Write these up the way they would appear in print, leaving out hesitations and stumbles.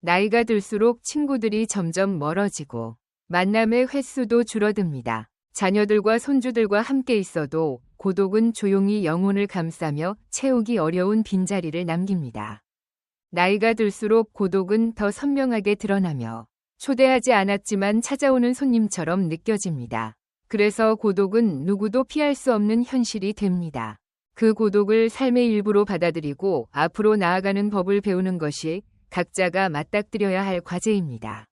나이가 들수록 친구들이 점점 멀어지고 만남의 횟수도 줄어듭니다. 자녀들과 손주들과 함께 있어도 고독은 조용히 영혼을 감싸며 채우기 어려운 빈자리를 남깁니다. 나이가 들수록 고독은 더 선명하게 드러나며 초대하지 않았지만 찾아오는 손님처럼 느껴집니다. 그래서 고독은 누구도 피할 수 없는 현실이 됩니다. 그 고독을 삶의 일부로 받아들이고 앞으로 나아가는 법을 배우는 것이 각자가 맞닥뜨려야 할 과제입니다.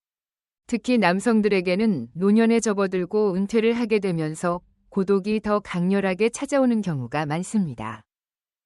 특히 남성들에게는 노년에 접어들고 은퇴를 하게 되면서 고독이 더 강렬하게 찾아오는 경우가 많습니다.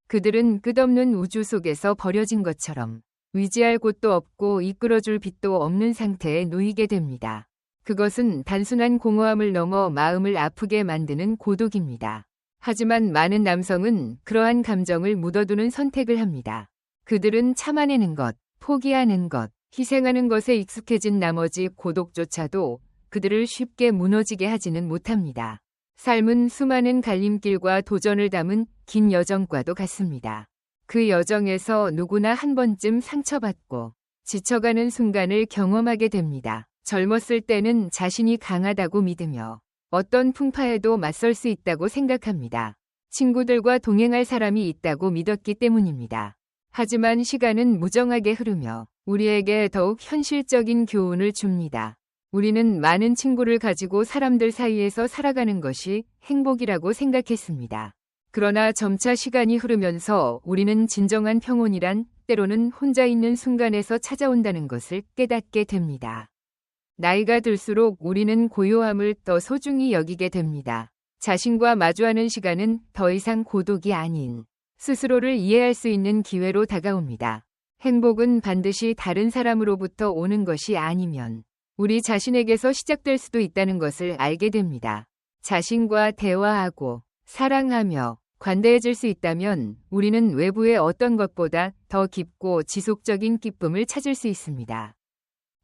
그들은 끝없는 우주 속에서 버려진 것처럼 위지할 곳도 없고 이끌어줄 빛도 없는 상태에 놓이게 됩니다. 그것은 단순한 공허함을 넘어 마음을 아프게 만드는 고독입니다. 하지만 많은 남성은 그러한 감정을 묻어두는 선택을 합니다. 그들은 참아내는 것, 포기하는 것, 희생하는 것에 익숙해진 나머지 고독조차도 그들을 쉽게 무너지게 하지는 못합니다. 삶은 수많은 갈림길과 도전을 담은 긴 여정과도 같습니다. 그 여정에서 누구나 한 번쯤 상처받고 지쳐가는 순간을 경험하게 됩니다. 젊었을 때는 자신이 강하다고 믿으며 어떤 풍파에도 맞설 수 있다고 생각합니다. 친구들과 동행할 사람이 있다고 믿었기 때문입니다. 하지만 시간은 무정하게 흐르며 우리에게 더욱 현실적인 교훈을 줍니다. 우리는 많은 친구를 가지고 사람들 사이에서 살아가는 것이 행복이라고 생각했습니다. 그러나 점차 시간이 흐르면서 우리는 진정한 평온이란 때로는 혼자 있는 순간에서 찾아온다는 것을 깨닫게 됩니다. 나이가 들수록 우리는 고요함을 더 소중히 여기게 됩니다. 자신과 마주하는 시간은 더 이상 고독이 아닌 스스로를 이해할 수 있는 기회로 다가옵니다. 행복은 반드시 다른 사람으로부터 오는 것이 아니면 우리 자신에게서 시작될 수도 있다는 것을 알게 됩니다. 자신과 대화하고 사랑하며 관대해질 수 있다면 우리는 외부의 어떤 것보다 더 깊고 지속적인 기쁨을 찾을 수 있습니다.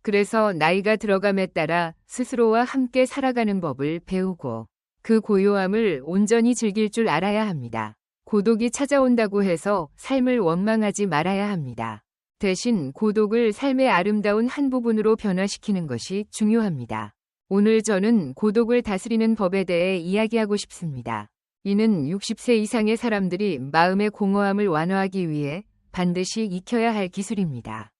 그래서 나이가 들어감에 따라 스스로와 함께 살아가는 법을 배우고 그 고요함을 온전히 즐길 줄 알아야 합니다. 고독이 찾아온다고 해서 삶을 원망하지 말아야 합니다. 대신 고독을 삶의 아름다운 한 부분으로 변화시키는 것이 중요합니다. 오늘 저는 고독을 다스리는 법에 대해 이야기하고 싶습니다. 이는 60세 이상의 사람들이 마음의 공허함을 완화하기 위해 반드시 익혀야 할 기술입니다.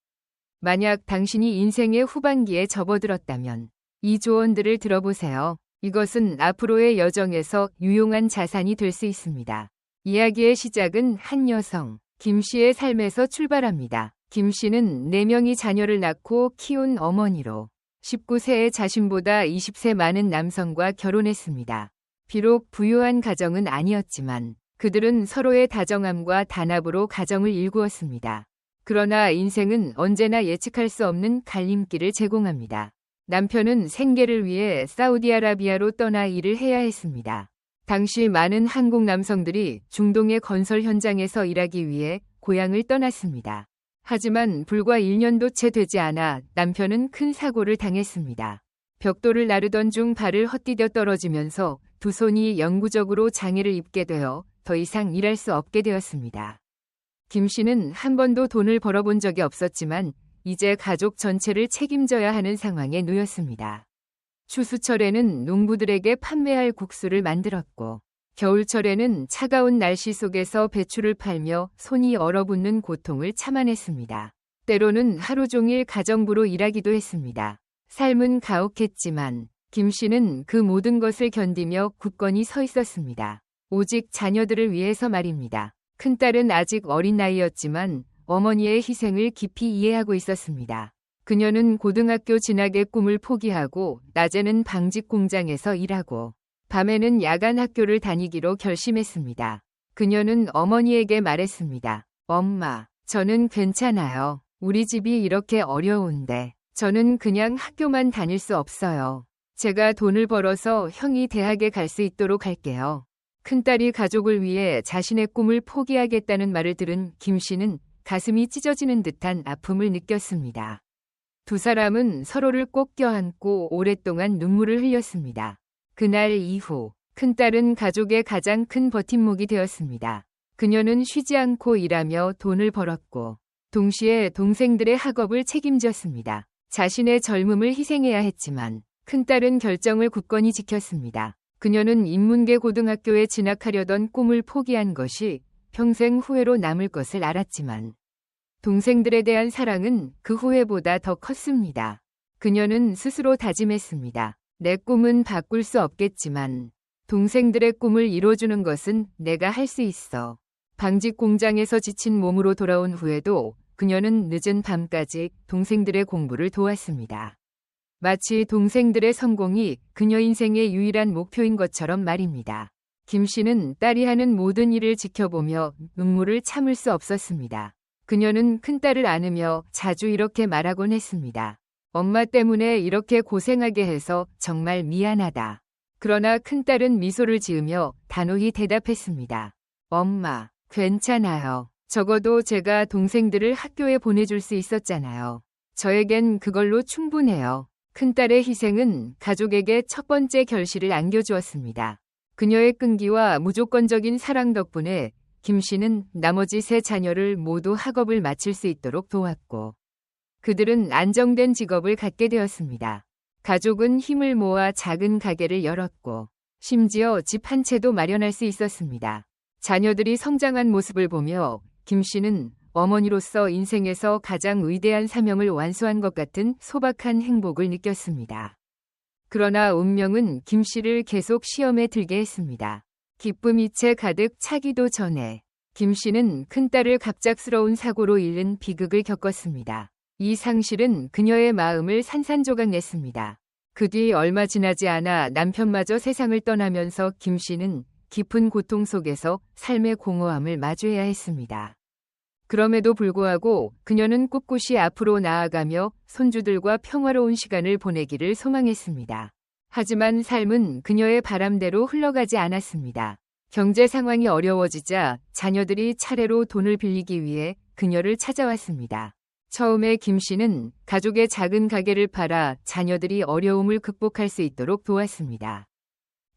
만약 당신이 인생의 후반기에 접어들었다면 이 조언들을 들어보세요. 이것은 앞으로의 여정에서 유용한 자산이 될 수 있습니다. 이야기의 시작은 한 여성, 김 씨의 삶에서 출발합니다. 김 씨는 4명의 자녀를 낳고 키운 어머니로 19세의 자신보다 20세 많은 남성과 결혼했습니다. 비록 부유한 가정은 아니었지만 그들은 서로의 다정함과 단합으로 가정을 일구었습니다. 그러나 인생은 언제나 예측할 수 없는 갈림길을 제공합니다. 남편은 생계를 위해 사우디아라비아로 떠나 일을 해야 했습니다. 당시 많은 한국 남성들이 중동의 건설 현장에서 일하기 위해 고향을 떠났습니다. 하지만 불과 1년도 채 되지 않아 남편은 큰 사고를 당했습니다. 벽돌을 나르던 중 발을 헛디뎌 떨어지면서 두 손이 영구적으로 장애를 입게 되어 더 이상 일할 수 없게 되었습니다. 김 씨는 한 번도 돈을 벌어본 적이 없었지만 이제 가족 전체를 책임져야 하는 상황에 놓였습니다. 추수철에는 농부들에게 판매할 국수를 만들었고 겨울철에는 차가운 날씨 속에서 배추를 팔며 손이 얼어붙는 고통을 참아냈습니다. 때로는 하루 종일 가정부로 일하기도 했습니다. 삶은 가혹했지만 김 씨는 그 모든 것을 견디며 굳건히 서 있었습니다. 오직 자녀들을 위해서 말입니다. 큰딸은 아직 어린 나이였지만 어머니의 희생을 깊이 이해하고 있었습니다. 그녀는 고등학교 진학의 꿈을 포기하고 낮에는 방직 공장에서 일하고 밤에는 야간 학교를 다니기로 결심했습니다. 그녀는 어머니에게 말했습니다. 엄마, 저는 괜찮아요. 우리 집이 이렇게 어려운데 저는 그냥 학교만 다닐 수 없어요. 제가 돈을 벌어서 형이 대학에 갈 수 있도록 할게요. 큰딸이 가족을 위해 자신의 꿈을 포기하겠다는 말을 들은 김 씨는 가슴이 찢어지는 듯한 아픔을 느꼈습니다. 두 사람은 서로를 꼭 껴안고 오랫동안 눈물을 흘렸습니다. 그날 이후 큰딸은 가족의 가장 큰 버팀목이 되었습니다. 그녀는 쉬지 않고 일하며 돈을 벌었고 동시에 동생들의 학업을 책임졌습니다. 자신의 젊음을 희생해야 했지만 큰딸은 결정을 굳건히 지켰습니다. 그녀는 인문계 고등학교에 진학하려던 꿈을 포기한 것이 평생 후회로 남을 것을 알았지만 동생들에 대한 사랑은 그 후회보다 더 컸습니다. 그녀는 스스로 다짐했습니다. 내 꿈은 바꿀 수 없겠지만 동생들의 꿈을 이뤄주는 것은 내가 할 수 있어. 방직 공장에서 지친 몸으로 돌아온 후에도 그녀는 늦은 밤까지 동생들의 공부를 도왔습니다. 마치 동생들의 성공이 그녀 인생의 유일한 목표인 것처럼 말입니다. 김 씨는 딸이 하는 모든 일을 지켜보며 눈물을 참을 수 없었습니다. 그녀는 큰딸을 안으며 자주 이렇게 말하곤 했습니다. 엄마 때문에 이렇게 고생하게 해서 정말 미안하다. 그러나 큰딸은 미소를 지으며 단호히 대답했습니다. 엄마, 괜찮아요. 적어도 제가 동생들을 학교에 보내줄 수 있었잖아요. 저에겐 그걸로 충분해요. 큰딸의 희생은 가족에게 첫 번째 결실을 안겨주었습니다. 그녀의 끈기와 무조건적인 사랑 덕분에 김 씨는 나머지 3 자녀를 모두 학업을 마칠 수 있도록 도왔고 그들은 안정된 직업을 갖게 되었습니다. 가족은 힘을 모아 작은 가게를 열었고 심지어 집 한 채도 마련할 수 있었습니다. 자녀들이 성장한 모습을 보며 김 씨는 어머니로서 인생에서 가장 위대한 사명을 완수한 것 같은 소박한 행복을 느꼈습니다. 그러나 운명은 김 씨를 계속 시험에 들게 했습니다. 기쁨이 채 가득 차기도 전에 김 씨는 큰딸을 갑작스러운 사고로 잃는 비극을 겪었습니다. 이 상실은 그녀의 마음을 산산조각냈습니다. 그 뒤 얼마 지나지 않아 남편마저 세상을 떠나면서 김 씨는 깊은 고통 속에서 삶의 공허함을 마주해야 했습니다. 그럼에도 불구하고 그녀는 꿋꿋이 앞으로 나아가며 손주들과 평화로운 시간을 보내기를 소망했습니다. 하지만 삶은 그녀의 바람대로 흘러가지 않았습니다. 경제 상황이 어려워지자 자녀들이 차례로 돈을 빌리기 위해 그녀를 찾아왔습니다. 처음에 김 씨는 가족의 작은 가게를 팔아 자녀들이 어려움을 극복할 수 있도록 도왔습니다.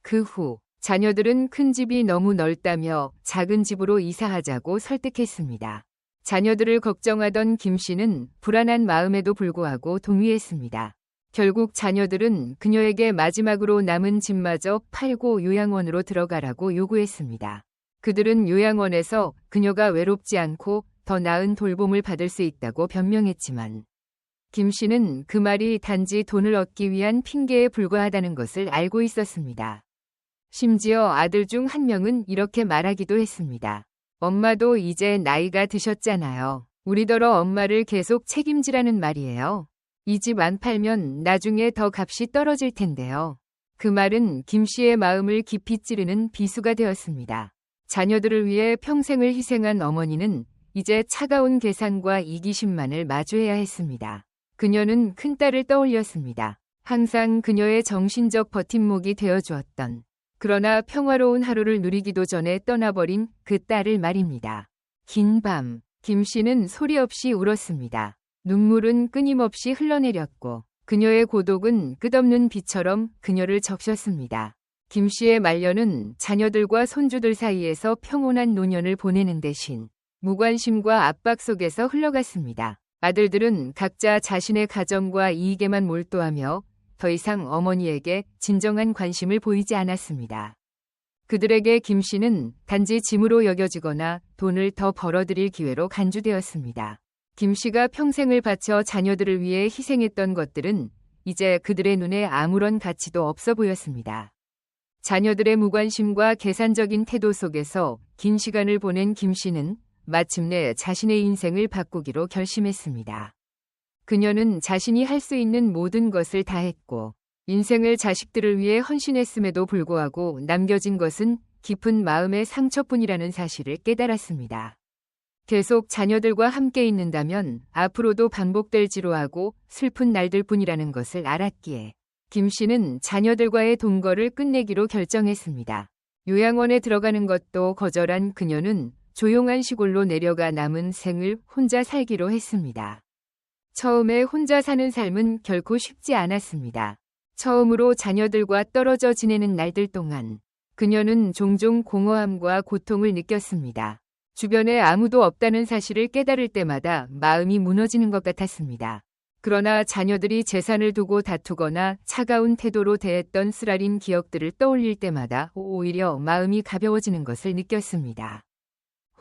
그 후 자녀들은 큰 집이 너무 넓다며 작은 집으로 이사하자고 설득했습니다. 자녀들을 걱정하던 김 씨는 불안한 마음에도 불구하고 동의했습니다. 결국 자녀들은 그녀에게 마지막으로 남은 집마저 팔고 요양원으로 들어가라고 요구했습니다. 그들은 요양원에서 그녀가 외롭지 않고 더 나은 돌봄을 받을 수 있다고 변명했지만 김 씨는 그 말이 단지 돈을 얻기 위한 핑계에 불과하다는 것을 알고 있었습니다. 심지어 아들 중 한 명은 이렇게 말하기도 했습니다. 엄마도 이제 나이가 드셨잖아요. 우리더러 엄마를 계속 책임지라는 말이에요. 이 집 안 팔면 나중에 더 값이 떨어질 텐데요. 그 말은 김 씨의 마음을 깊이 찌르는 비수가 되었습니다. 자녀들을 위해 평생을 희생한 어머니는 이제 차가운 계산과 이기심만을 마주해야 했습니다. 그녀는 큰딸을 떠올렸습니다. 항상 그녀의 정신적 버팀목이 되어주었던 그러나 평화로운 하루를 누리기도 전에 떠나버린 그 딸을 말입니다. 긴 밤, 김 씨는 소리 없이 울었습니다. 눈물은 끊임없이 흘러내렸고 그녀의 고독은 끝없는 비처럼 그녀를 적셨습니다. 김 씨의 말년은 자녀들과 손주들 사이에서 평온한 노년을 보내는 대신 무관심과 압박 속에서 흘러갔습니다. 아들들은 각자 자신의 가정과 이익에만 몰두하며 더 이상 어머니에게 진정한 관심을 보이지 않았습니다. 그들에게 김 씨는 단지 짐으로 여겨지거나 돈을 더 벌어들일 기회로 간주되었습니다. 김 씨가 평생을 바쳐 자녀들을 위해 희생했던 것들은 이제 그들의 눈에 아무런 가치도 없어 보였습니다. 자녀들의 무관심과 계산적인 태도 속에서 긴 시간을 보낸 김 씨는 마침내 자신의 인생을 바꾸기로 결심했습니다. 그녀는 자신이 할 수 있는 모든 것을 다했고 인생을 자식들을 위해 헌신했음에도 불구하고 남겨진 것은 깊은 마음의 상처뿐이라는 사실을 깨달았습니다. 계속 자녀들과 함께 있는다면 앞으로도 반복될 지루하고 슬픈 날들뿐이라는 것을 알았기에 김 씨는 자녀들과의 동거를 끝내기로 결정했습니다. 요양원에 들어가는 것도 거절한 그녀는 조용한 시골로 내려가 남은 생을 혼자 살기로 했습니다. 처음에 혼자 사는 삶은 결코 쉽지 않았습니다. 처음으로 자녀들과 떨어져 지내는 날들 동안 그녀는 종종 공허함과 고통을 느꼈습니다. 주변에 아무도 없다는 사실을 깨달을 때마다 마음이 무너지는 것 같았습니다. 그러나 자녀들이 재산을 두고 다투거나 차가운 태도로 대했던 쓰라린 기억들을 떠올릴 때마다 오히려 마음이 가벼워지는 것을 느꼈습니다.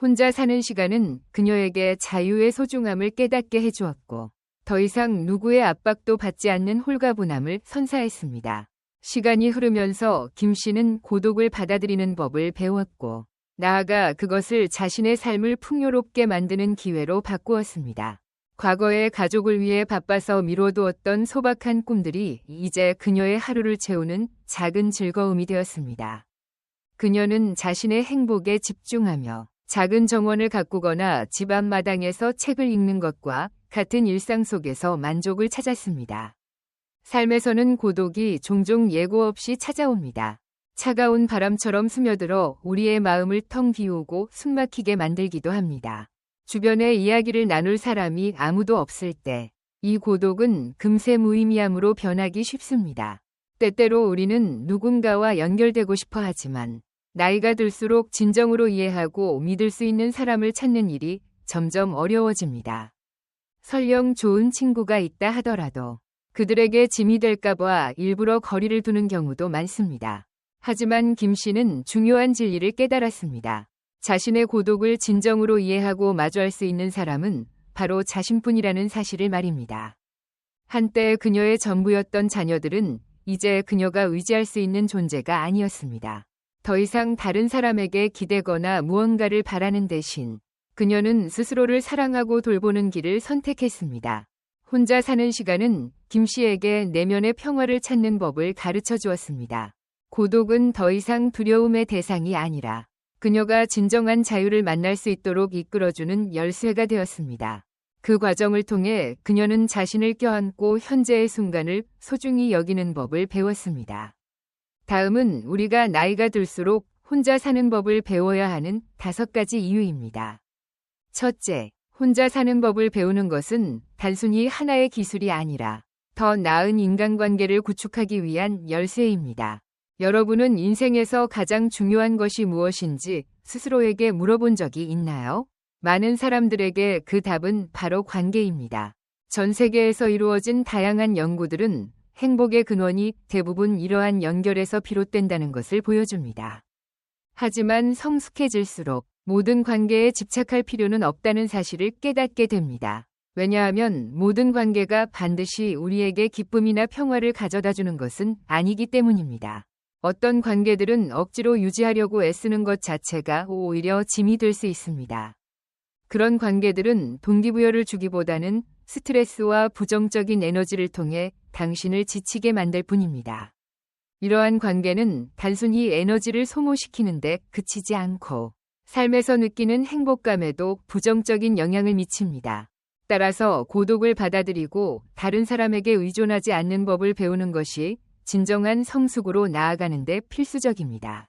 혼자 사는 시간은 그녀에게 자유의 소중함을 깨닫게 해주었고 더 이상 누구의 압박도 받지 않는 홀가분함을 선사했습니다. 시간이 흐르면서 김 씨는 고독을 받아들이는 법을 배웠고 나아가 그것을 자신의 삶을 풍요롭게 만드는 기회로 바꾸었습니다. 과거에 가족을 위해 바빠서 미뤄두었던 소박한 꿈들이 이제 그녀의 하루를 채우는 작은 즐거움이 되었습니다. 그녀는 자신의 행복에 집중하며 작은 정원을 가꾸거나 집 앞마당에서 책을 읽는 것과 같은 일상 속에서 만족을 찾았습니다. 삶에서는 고독이 종종 예고 없이 찾아옵니다. 차가운 바람처럼 스며들어 우리의 마음을 텅 비우고 숨막히게 만들기도 합니다. 주변에 이야기를 나눌 사람이 아무도 없을 때 이 고독은 금세 무의미함으로 변하기 쉽습니다. 때때로 우리는 누군가와 연결되고 싶어 하지만 나이가 들수록 진정으로 이해하고 믿을 수 있는 사람을 찾는 일이 점점 어려워집니다. 설령 좋은 친구가 있다 하더라도 그들에게 짐이 될까봐 일부러 거리를 두는 경우도 많습니다. 하지만 김 씨는 중요한 진리를 깨달았습니다. 자신의 고독을 진정으로 이해하고 마주할 수 있는 사람은 바로 자신뿐이라는 사실을 말입니다. 한때 그녀의 전부였던 자녀들은 이제 그녀가 의지할 수 있는 존재가 아니었습니다. 더 이상 다른 사람에게 기대거나 무언가를 바라는 대신 그녀는 스스로를 사랑하고 돌보는 길을 선택했습니다. 혼자 사는 시간은 김 씨에게 내면의 평화를 찾는 법을 가르쳐 주었습니다. 고독은 더 이상 두려움의 대상이 아니라 그녀가 진정한 자유를 만날 수 있도록 이끌어주는 열쇠가 되었습니다. 그 과정을 통해 그녀는 자신을 껴안고 현재의 순간을 소중히 여기는 법을 배웠습니다. 다음은 우리가 나이가 들수록 혼자 사는 법을 배워야 하는 5가지 이유입니다. 첫째, 혼자 사는 법을 배우는 것은 단순히 하나의 기술이 아니라 더 나은 인간관계를 구축하기 위한 열쇠입니다. 여러분은 인생에서 가장 중요한 것이 무엇인지 스스로에게 물어본 적이 있나요? 많은 사람들에게 그 답은 바로 관계입니다. 전 세계에서 이루어진 다양한 연구들은 행복의 근원이 대부분 이러한 연결에서 비롯된다는 것을 보여줍니다. 하지만 성숙해질수록 모든 관계에 집착할 필요는 없다는 사실을 깨닫게 됩니다. 왜냐하면 모든 관계가 반드시 우리에게 기쁨이나 평화를 가져다주는 것은 아니기 때문입니다. 어떤 관계들은 억지로 유지하려고 애쓰는 것 자체가 오히려 짐이 될 수 있습니다. 그런 관계들은 동기부여를 주기보다는 스트레스와 부정적인 에너지를 통해 당신을 지치게 만들 뿐입니다. 이러한 관계는 단순히 에너지를 소모시키는데 그치지 않고 삶에서 느끼는 행복감에도 부정적인 영향을 미칩니다. 따라서 고독을 받아들이고 다른 사람에게 의존하지 않는 법을 배우는 것이 진정한 성숙으로 나아가는 데 필수적입니다.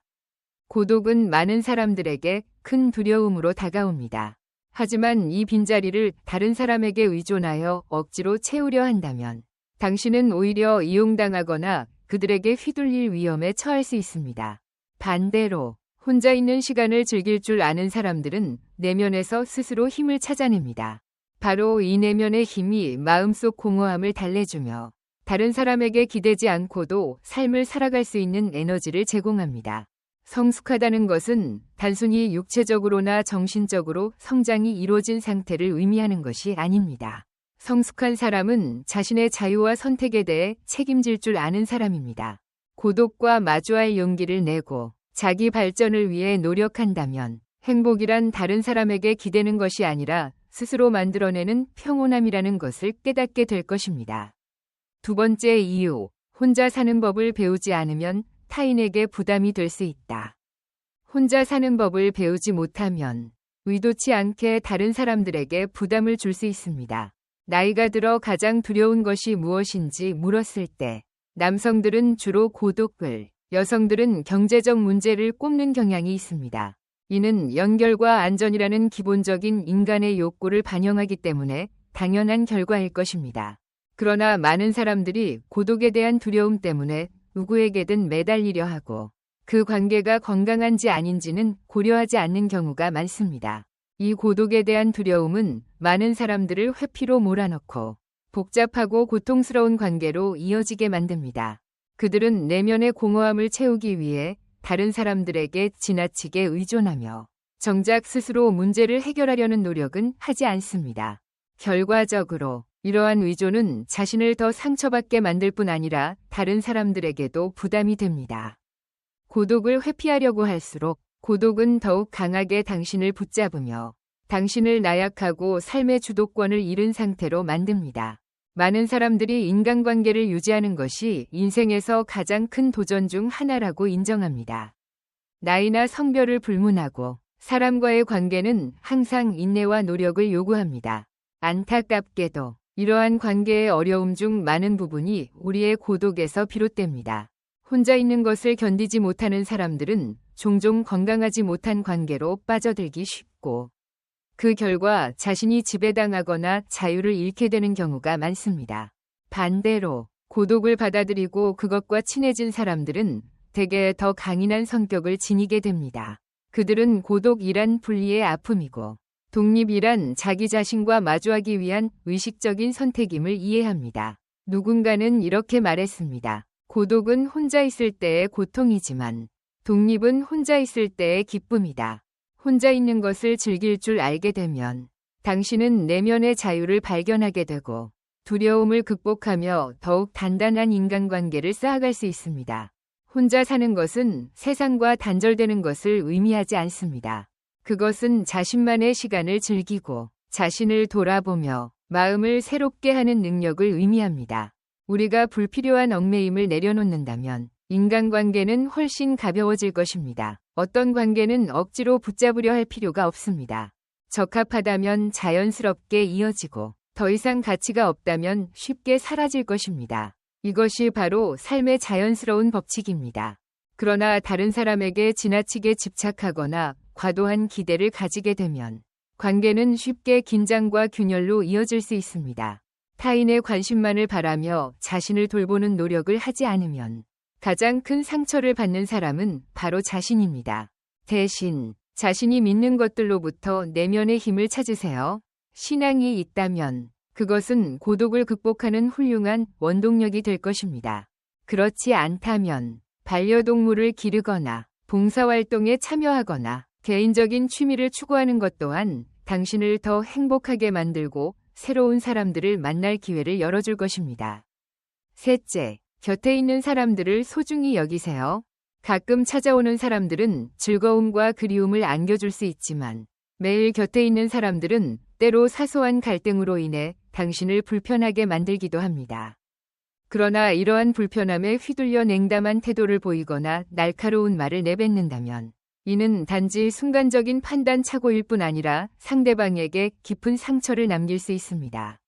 고독은 많은 사람들에게 큰 두려움으로 다가옵니다. 하지만 이 빈자리를 다른 사람에게 의존하여 억지로 채우려 한다면 당신은 오히려 이용당하거나 그들에게 휘둘릴 위험에 처할 수 있습니다. 반대로 혼자 있는 시간을 즐길 줄 아는 사람들은 내면에서 스스로 힘을 찾아냅니다. 바로 이 내면의 힘이 마음속 공허함을 달래주며 다른 사람에게 기대지 않고도 삶을 살아갈 수 있는 에너지를 제공합니다. 성숙하다는 것은 단순히 육체적으로나 정신적으로 성장이 이루어진 상태를 의미하는 것이 아닙니다. 성숙한 사람은 자신의 자유와 선택에 대해 책임질 줄 아는 사람입니다. 고독과 마주할 용기를 내고 자기 발전을 위해 노력한다면 행복이란 다른 사람에게 기대는 것이 아니라 스스로 만들어내는 평온함이라는 것을 깨닫게 될 것입니다. 두 번째 이유, 혼자 사는 법을 배우지 않으면 타인에게 부담이 될 수 있다. 혼자 사는 법을 배우지 못하면 의도치 않게 다른 사람들에게 부담을 줄 수 있습니다. 나이가 들어 가장 두려운 것이 무엇인지 물었을 때 남성들은 주로 고독을, 여성들은 경제적 문제를 꼽는 경향이 있습니다. 이는 연결과 안전이라는 기본적인 인간의 욕구를 반영하기 때문에 당연한 결과일 것입니다. 그러나 많은 사람들이 고독에 대한 두려움 때문에 누구에게든 매달리려 하고 그 관계가 건강한지 아닌지는 고려하지 않는 경우가 많습니다. 이 고독에 대한 두려움은 많은 사람들을 회피로 몰아넣고 복잡하고 고통스러운 관계로 이어지게 만듭니다. 그들은 내면의 공허함을 채우기 위해 다른 사람들에게 지나치게 의존하며 정작 스스로 문제를 해결하려는 노력은 하지 않습니다. 결과적으로 이러한 의존은 자신을 더 상처받게 만들 뿐 아니라 다른 사람들에게도 부담이 됩니다. 고독을 회피하려고 할수록 고독은 더욱 강하게 당신을 붙잡으며 당신을 나약하고 삶의 주도권을 잃은 상태로 만듭니다. 많은 사람들이 인간관계를 유지하는 것이 인생에서 가장 큰 도전 중 하나라고 인정합니다. 나이나 성별을 불문하고 사람과의 관계는 항상 인내와 노력을 요구합니다. 안타깝게도 이러한 관계의 어려움 중 많은 부분이 우리의 고독에서 비롯됩니다. 혼자 있는 것을 견디지 못하는 사람들은 종종 건강하지 못한 관계로 빠져들기 쉽고 그 결과 자신이 지배당하거나 자유를 잃게 되는 경우가 많습니다. 반대로 고독을 받아들이고 그것과 친해진 사람들은 대개 더 강인한 성격을 지니게 됩니다. 그들은 고독이란 분리의 아픔이고 독립이란 자기 자신과 마주하기 위한 의식적인 선택임을 이해합니다. 누군가는 이렇게 말했습니다. 고독은 혼자 있을 때의 고통이지만 독립은 혼자 있을 때의 기쁨이다. 혼자 있는 것을 즐길 줄 알게 되면 당신은 내면의 자유를 발견하게 되고 두려움을 극복하며 더욱 단단한 인간관계를 쌓아갈 수 있습니다. 혼자 사는 것은 세상과 단절되는 것을 의미하지 않습니다. 그것은 자신만의 시간을 즐기고 자신을 돌아보며 마음을 새롭게 하는 능력을 의미합니다. 우리가 불필요한 얽매임을 내려놓는다면 인간관계는 훨씬 가벼워질 것입니다. 어떤 관계는 억지로 붙잡으려 할 필요가 없습니다. 적합하다면 자연스럽게 이어지고 더 이상 가치가 없다면 쉽게 사라질 것입니다. 이것이 바로 삶의 자연스러운 법칙입니다. 그러나 다른 사람에게 지나치게 집착하거나 과도한 기대를 가지게 되면 관계는 쉽게 긴장과 균열로 이어질 수 있습니다. 타인의 관심만을 바라며 자신을 돌보는 노력을 하지 않으면 가장 큰 상처를 받는 사람은 바로 자신입니다. 대신 자신이 믿는 것들로부터 내면의 힘을 찾으세요. 신앙이 있다면 그것은 고독을 극복하는 훌륭한 원동력이 될 것입니다. 그렇지 않다면 반려동물을 기르거나 봉사활동에 참여하거나 개인적인 취미를 추구하는 것 또한 당신을 더 행복하게 만들고 새로운 사람들을 만날 기회를 열어줄 것입니다. 셋째, 곁에 있는 사람들을 소중히 여기세요. 가끔 찾아오는 사람들은 즐거움과 그리움을 안겨줄 수 있지만 매일 곁에 있는 사람들은 때로 사소한 갈등으로 인해 당신을 불편하게 만들기도 합니다. 그러나 이러한 불편함에 휘둘려 냉담한 태도를 보이거나 날카로운 말을 내뱉는다면 이는 단지 순간적인 판단 착오일 뿐 아니라 상대방에게 깊은 상처를 남길 수 있습니다.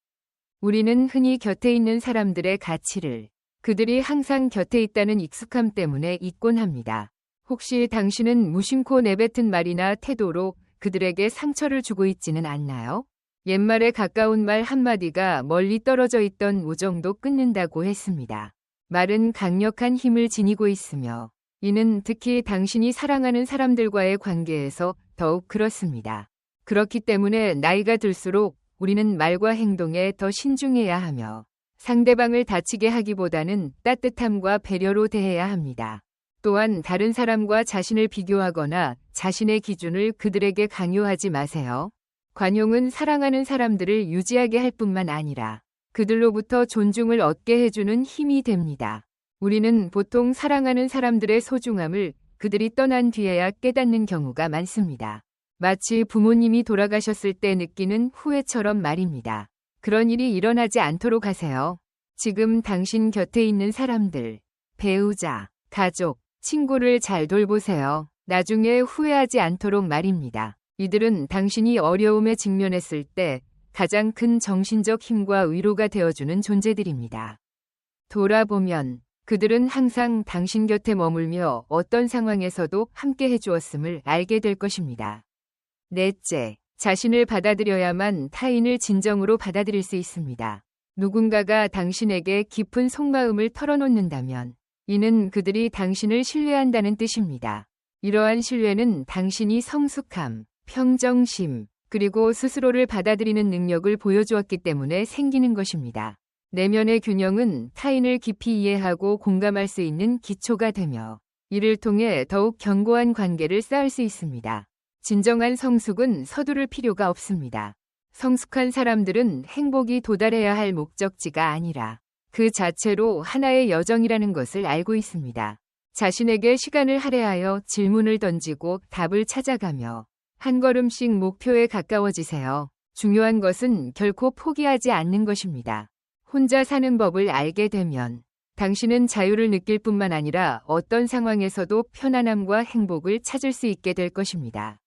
우리는 흔히 곁에 있는 사람들의 가치를 그들이 항상 곁에 있다는 익숙함 때문에 잊곤 합니다. 혹시 당신은 무심코 내뱉은 말이나 태도로 그들에게 상처를 주고 있지는 않나요? 옛말에 가까운 말 한마디가 멀리 떨어져 있던 우정도 끊는다고 했습니다. 말은 강력한 힘을 지니고 있으며 이는 특히 당신이 사랑하는 사람들과의 관계에서 더욱 그렇습니다. 그렇기 때문에 나이가 들수록 우리는 말과 행동에 더 신중해야 하며 상대방을 다치게 하기보다는 따뜻함과 배려로 대해야 합니다. 또한 다른 사람과 자신을 비교하거나 자신의 기준을 그들에게 강요하지 마세요. 관용은 사랑하는 사람들을 유지하게 할 뿐만 아니라 그들로부터 존중을 얻게 해주는 힘이 됩니다. 우리는 보통 사랑하는 사람들의 소중함을 그들이 떠난 뒤에야 깨닫는 경우가 많습니다. 마치 부모님이 돌아가셨을 때 느끼는 후회처럼 말입니다. 그런 일이 일어나지 않도록 하세요. 지금 당신 곁에 있는 사람들, 배우자, 가족, 친구를 잘 돌보세요. 나중에 후회하지 않도록 말입니다. 이들은 당신이 어려움에 직면했을 때 가장 큰 정신적 힘과 위로가 되어주는 존재들입니다. 돌아보면 그들은 항상 당신 곁에 머물며 어떤 상황에서도 함께 해주었음을 알게 될 것입니다. 넷째, 자신을 받아들여야만 타인을 진정으로 받아들일 수 있습니다. 누군가가 당신에게 깊은 속마음을 털어놓는다면 이는 그들이 당신을 신뢰한다는 뜻입니다. 이러한 신뢰는 당신이 성숙함, 평정심, 그리고 스스로를 받아들이는 능력을 보여주었기 때문에 생기는 것입니다. 내면의 균형은 타인을 깊이 이해하고 공감할 수 있는 기초가 되며 이를 통해 더욱 견고한 관계를 쌓을 수 있습니다. 진정한 성숙은 서두를 필요가 없습니다. 성숙한 사람들은 행복이 도달해야 할 목적지가 아니라 그 자체로 하나의 여정이라는 것을 알고 있습니다. 자신에게 시간을 할애하여 질문을 던지고 답을 찾아가며 한 걸음씩 목표에 가까워지세요. 중요한 것은 결코 포기하지 않는 것입니다. 혼자 사는 법을 알게 되면 당신은 자유를 느낄 뿐만 아니라 어떤 상황에서도 편안함과 행복을 찾을 수 있게 될 것입니다.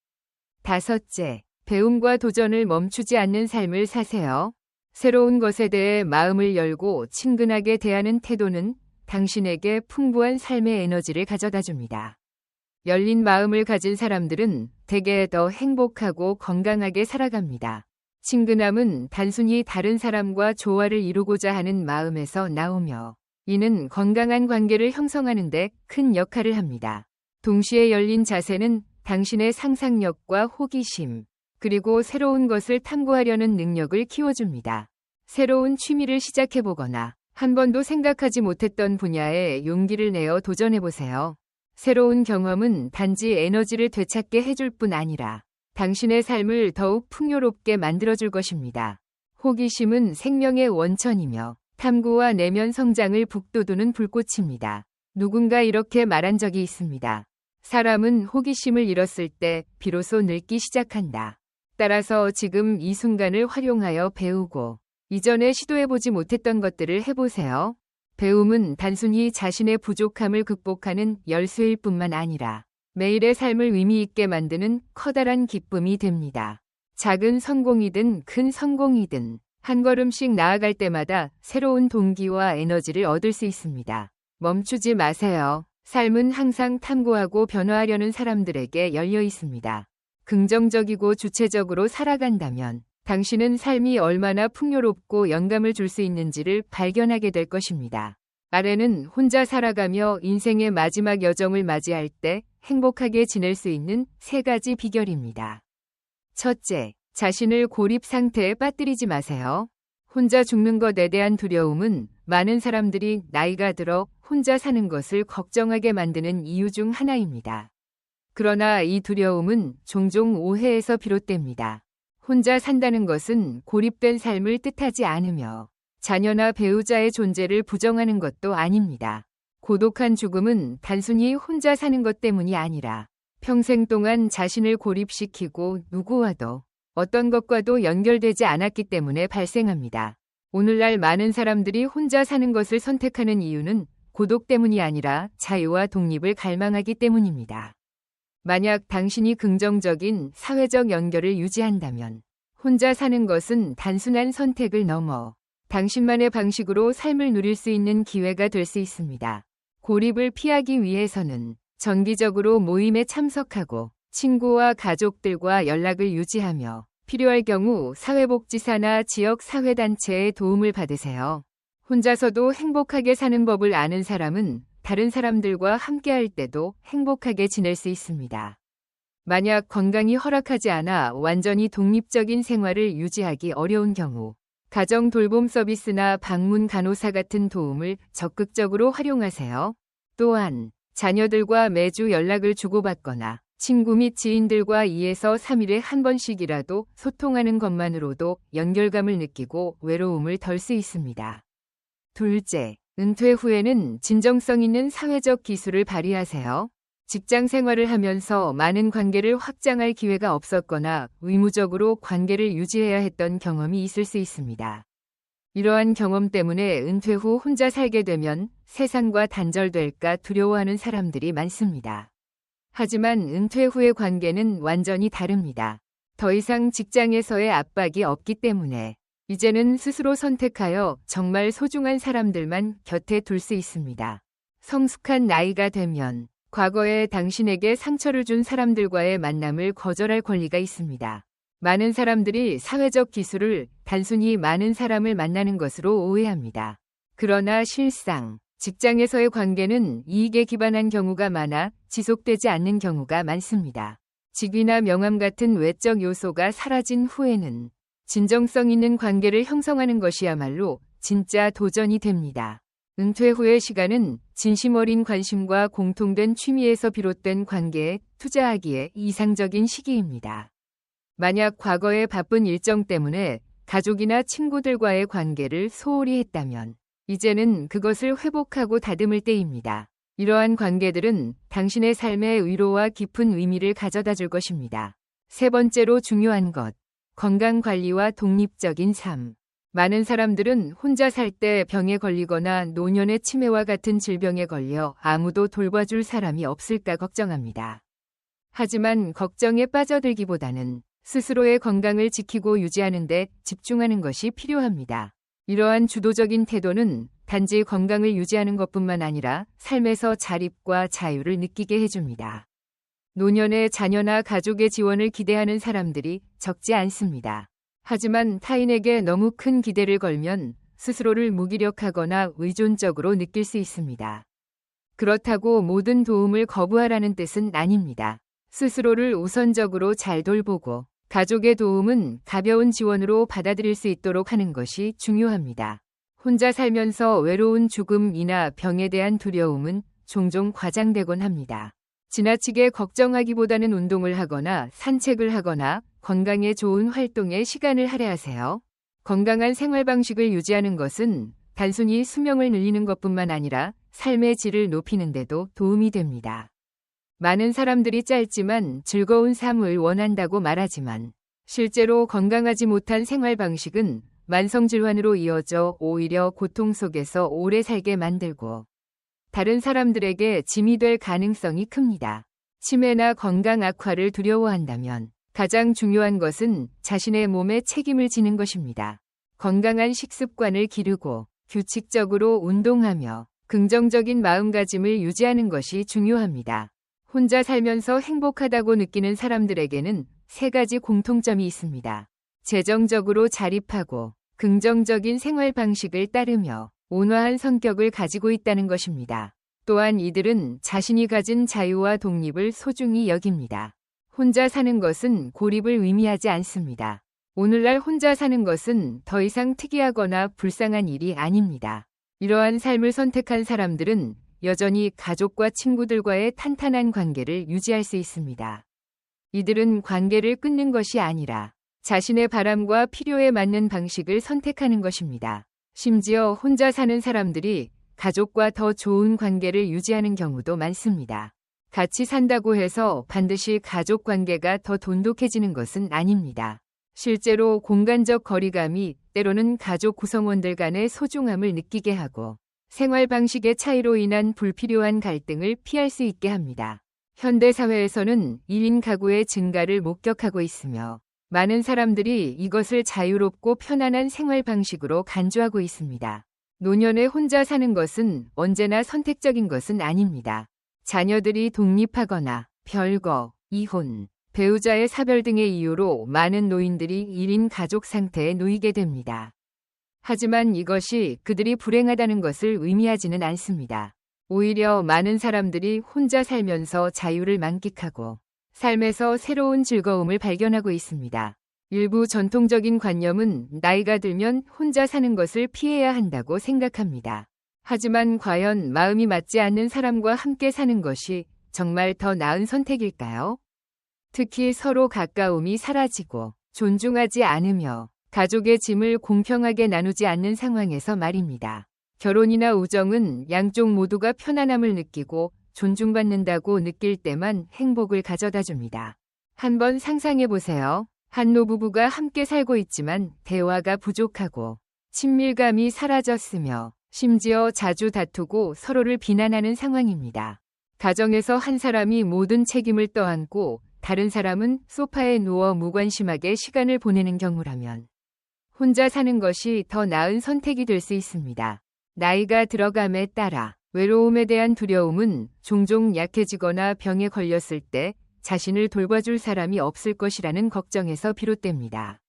5째, 배움과 도전을 멈추지 않는 삶을 사세요. 새로운 것에 대해 마음을 열고 친근하게 대하는 태도는 당신에게 풍부한 삶의 에너지를 가져다 줍니다. 열린 마음을 가진 사람들은 대개 더 행복하고 건강하게 살아갑니다. 친근함은 단순히 다른 사람과 조화를 이루고자 하는 마음에서 나오며 이는 건강한 관계를 형성하는 데 큰 역할을 합니다. 동시에 열린 자세는 당신의 상상력과 호기심, 그리고 새로운 것을 탐구하려는 능력을 키워줍니다. 새로운 취미를 시작해보거나 한 번도 생각하지 못했던 분야에 용기를 내어 도전해보세요. 새로운 경험은 단지 에너지를 되찾게 해줄 뿐 아니라 당신의 삶을 더욱 풍요롭게 만들어줄 것입니다. 호기심은 생명의 원천이며 탐구와 내면 성장을 북돋우는 불꽃입니다. 누군가 이렇게 말한 적이 있습니다. 사람은 호기심을 잃었을 때 비로소 늙기 시작한다. 따라서 지금 이 순간을 활용하여 배우고 이전에 시도해보지 못했던 것들을 해보세요. 배움은 단순히 자신의 부족함을 극복하는 열쇠일 뿐만 아니라 매일의 삶을 의미 있게 만드는 커다란 기쁨이 됩니다. 작은 성공이든 큰 성공이든 한 걸음씩 나아갈 때마다 새로운 동기와 에너지를 얻을 수 있습니다. 멈추지 마세요. 삶은 항상 탐구하고 변화하려는 사람들에게 열려 있습니다. 긍정적이고 주체적으로 살아간다면 당신은 삶이 얼마나 풍요롭고 영감을 줄 수 있는지를 발견하게 될 것입니다. 아래는 혼자 살아가며 인생의 마지막 여정을 맞이할 때 행복하게 지낼 수 있는 3가지 비결입니다. 첫째, 자신을 고립 상태에 빠뜨리지 마세요. 혼자 죽는 것에 대한 두려움은 많은 사람들이 나이가 들어 혼자 사는 것을 걱정하게 만드는 이유 중 하나입니다. 그러나 이 두려움은 종종 오해에서 비롯됩니다. 혼자 산다는 것은 고립된 삶을 뜻하지 않으며 자녀나 배우자의 존재를 부정하는 것도 아닙니다. 고독한 죽음은 단순히 혼자 사는 것 때문이 아니라 평생 동안 자신을 고립시키고 누구와도 어떤 것과도 연결되지 않았기 때문에 발생합니다. 오늘날 많은 사람들이 혼자 사는 것을 선택하는 이유는 고독 때문이 아니라 자유와 독립을 갈망하기 때문입니다. 만약 당신이 긍정적인 사회적 연결을 유지한다면 혼자 사는 것은 단순한 선택을 넘어 당신만의 방식으로 삶을 누릴 수 있는 기회가 될 수 있습니다. 고립을 피하기 위해서는 정기적으로 모임에 참석하고 친구와 가족들과 연락을 유지하며 필요할 경우 사회복지사나 지역 사회단체의 도움을 받으세요. 혼자서도 행복하게 사는 법을 아는 사람은 다른 사람들과 함께할 때도 행복하게 지낼 수 있습니다. 만약 건강이 허락하지 않아 완전히 독립적인 생활을 유지하기 어려운 경우 가정 돌봄 서비스나 방문 간호사 같은 도움을 적극적으로 활용하세요. 또한 자녀들과 매주 연락을 주고받거나 친구 및 지인들과 2에서 3일에 한 번씩이라도 소통하는 것만으로도 연결감을 느끼고 외로움을 덜 수 있습니다. 둘째, 은퇴 후에는 진정성 있는 사회적 기술을 발휘하세요. 직장 생활을 하면서 많은 관계를 확장할 기회가 없었거나 의무적으로 관계를 유지해야 했던 경험이 있을 수 있습니다. 이러한 경험 때문에 은퇴 후 혼자 살게 되면 세상과 단절될까 두려워하는 사람들이 많습니다. 하지만 은퇴 후의 관계는 완전히 다릅니다. 더 이상 직장에서의 압박이 없기 때문에 이제는 스스로 선택하여 정말 소중한 사람들만 곁에 둘 수 있습니다. 성숙한 나이가 되면 과거에 당신에게 상처를 준 사람들과의 만남을 거절할 권리가 있습니다. 많은 사람들이 사회적 기술을 단순히 많은 사람을 만나는 것으로 오해합니다. 그러나 실상 직장에서의 관계는 이익에 기반한 경우가 많아 지속되지 않는 경우가 많습니다. 직위나 명함 같은 외적 요소가 사라진 후에는 진정성 있는 관계를 형성하는 것이야말로 진짜 도전이 됩니다. 은퇴 후의 시간은 진심 어린 관심과 공통된 취미에서 비롯된 관계에 투자하기에 이상적인 시기입니다. 만약 과거의 바쁜 일정 때문에 가족이나 친구들과의 관계를 소홀히 했다면 이제는 그것을 회복하고 다듬을 때입니다. 이러한 관계들은 당신의 삶의 위로와 깊은 의미를 가져다 줄 것입니다. 세 번째로 중요한 것, 건강관리와 독립적인 삶. 많은 사람들은 혼자 살 때 병에 걸리거나 노년의 치매와 같은 질병에 걸려 아무도 돌봐줄 사람이 없을까 걱정합니다. 하지만 걱정에 빠져들기보다는 스스로의 건강을 지키고 유지하는 데 집중하는 것이 필요합니다. 이러한 주도적인 태도는 단지 건강을 유지하는 것뿐만 아니라 삶에서 자립과 자유를 느끼게 해줍니다. 노년에 자녀나 가족의 지원을 기대하는 사람들이 적지 않습니다. 하지만 타인에게 너무 큰 기대를 걸면 스스로를 무기력하거나 의존적으로 느낄 수 있습니다. 그렇다고 모든 도움을 거부하라는 뜻은 아닙니다. 스스로를 우선적으로 잘 돌보고 가족의 도움은 가벼운 지원으로 받아들일 수 있도록 하는 것이 중요합니다. 혼자 살면서 외로운 죽음이나 병에 대한 두려움은 종종 과장되곤 합니다. 지나치게 걱정하기보다는 운동을 하거나 산책을 하거나 건강에 좋은 활동에 시간을 할애하세요. 건강한 생활 방식을 유지하는 것은 단순히 수명을 늘리는 것뿐만 아니라 삶의 질을 높이는 데도 도움이 됩니다. 많은 사람들이 짧지만 즐거운 삶을 원한다고 말하지만 실제로 건강하지 못한 생활 방식은 만성질환으로 이어져 오히려 고통 속에서 오래 살게 만들고 다른 사람들에게 짐이 될 가능성이 큽니다. 치매나 건강 악화를 두려워한다면 가장 중요한 것은 자신의 몸에 책임을 지는 것입니다. 건강한 식습관을 기르고 규칙적으로 운동하며 긍정적인 마음가짐을 유지하는 것이 중요합니다. 혼자 살면서 행복하다고 느끼는 사람들에게는 세 가지 공통점이 있습니다. 재정적으로 자립하고 긍정적인 생활 방식을 따르며 온화한 성격을 가지고 있다는 것입니다. 또한 이들은 자신이 가진 자유와 독립을 소중히 여깁니다. 혼자 사는 것은 고립을 의미하지 않습니다. 오늘날 혼자 사는 것은 더 이상 특이하거나 불쌍한 일이 아닙니다. 이러한 삶을 선택한 사람들은 여전히 가족과 친구들과의 탄탄한 관계를 유지할 수 있습니다. 이들은 관계를 끊는 것이 아니라 자신의 바람과 필요에 맞는 방식을 선택하는 것입니다. 심지어 혼자 사는 사람들이 가족과 더 좋은 관계를 유지하는 경우도 많습니다. 같이 산다고 해서 반드시 가족 관계가 더 돈독해지는 것은 아닙니다. 실제로 공간적 거리감이 때로는 가족 구성원들 간의 소중함을 느끼게 하고 생활 방식의 차이로 인한 불필요한 갈등을 피할 수 있게 합니다. 현대 사회에서는 1인 가구의 증가를 목격하고 있으며 많은 사람들이 이것을 자유롭고 편안한 생활 방식으로 간주하고 있습니다. 노년에 혼자 사는 것은 언제나 선택적인 것은 아닙니다. 자녀들이 독립하거나 별거, 이혼, 배우자의 사별 등의 이유로 많은 노인들이 1인 가족 상태에 놓이게 됩니다. 하지만 이것이 그들이 불행하다는 것을 의미하지는 않습니다. 오히려 많은 사람들이 혼자 살면서 자유를 만끽하고 삶에서 새로운 즐거움을 발견하고 있습니다. 일부 전통적인 관념은 나이가 들면 혼자 사는 것을 피해야 한다고 생각합니다. 하지만 과연 마음이 맞지 않는 사람과 함께 사는 것이 정말 더 나은 선택일까요? 특히 서로 가까움이 사라지고 존중하지 않으며 가족의 짐을 공평하게 나누지 않는 상황에서 말입니다. 결혼이나 우정은 양쪽 모두가 편안함을 느끼고 존중받는다고 느낄 때만 행복을 가져다 줍니다. 한번 상상해 보세요. 한 노부부가 함께 살고 있지만 대화가 부족하고 친밀감이 사라졌으며 심지어 자주 다투고 서로를 비난하는 상황입니다. 가정에서 한 사람이 모든 책임을 떠안고 다른 사람은 소파에 누워 무관심하게 시간을 보내는 경우라면 혼자 사는 것이 더 나은 선택이 될 수 있습니다. 나이가 들어감에 따라 외로움에 대한 두려움은 종종 약해지거나 병에 걸렸을 때 자신을 돌봐줄 사람이 없을 것이라는 걱정에서 비롯됩니다.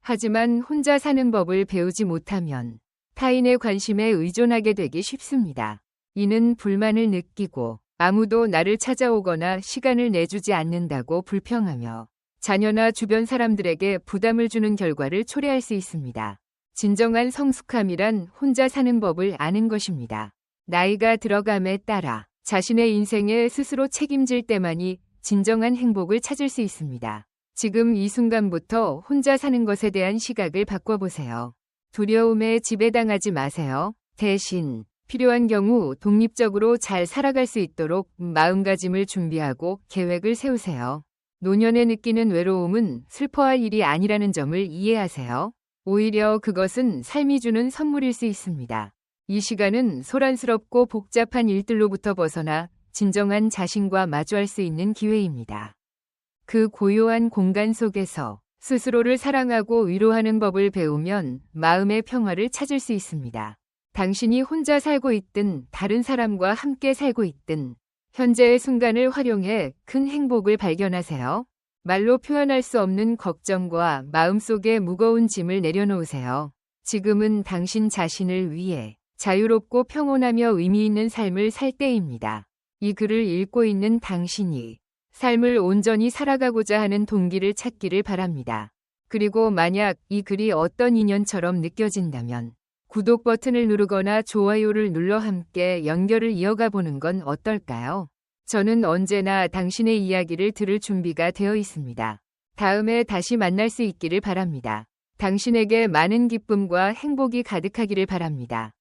하지만 혼자 사는 법을 배우지 못하면 타인의 관심에 의존하게 되기 쉽습니다. 이는 불만을 느끼고 아무도 나를 찾아오거나 시간을 내주지 않는다고 불평하며 자녀나 주변 사람들에게 부담을 주는 결과를 초래할 수 있습니다. 진정한 성숙함이란 혼자 사는 법을 아는 것입니다. 나이가 들어감에 따라 자신의 인생에 스스로 책임질 때만이 진정한 행복을 찾을 수 있습니다. 지금 이 순간부터 혼자 사는 것에 대한 시각을 바꿔보세요. 두려움에 지배당하지 마세요. 대신 필요한 경우 독립적으로 잘 살아갈 수 있도록 마음가짐을 준비하고 계획을 세우세요. 노년에 느끼는 외로움은 슬퍼할 일이 아니라는 점을 이해하세요. 오히려 그것은 삶이 주는 선물일 수 있습니다. 이 시간은 소란스럽고 복잡한 일들로부터 벗어나 진정한 자신과 마주할 수 있는 기회입니다. 그 고요한 공간 속에서 스스로를 사랑하고 위로하는 법을 배우면 마음의 평화를 찾을 수 있습니다. 당신이 혼자 살고 있든 다른 사람과 함께 살고 있든 현재의 순간을 활용해 큰 행복을 발견하세요. 말로 표현할 수 없는 걱정과 마음속의 무거운 짐을 내려놓으세요. 지금은 당신 자신을 위해 자유롭고 평온하며 의미 있는 삶을 살 때입니다. 이 글을 읽고 있는 당신이 삶을 온전히 살아가고자 하는 동기를 찾기를 바랍니다. 그리고 만약 이 글이 어떤 인연처럼 느껴진다면 구독 버튼을 누르거나 좋아요를 눌러 함께 연결을 이어가 보는 건 어떨까요? 저는 언제나 당신의 이야기를 들을 준비가 되어 있습니다. 다음에 다시 만날 수 있기를 바랍니다. 당신에게 많은 기쁨과 행복이 가득하기를 바랍니다.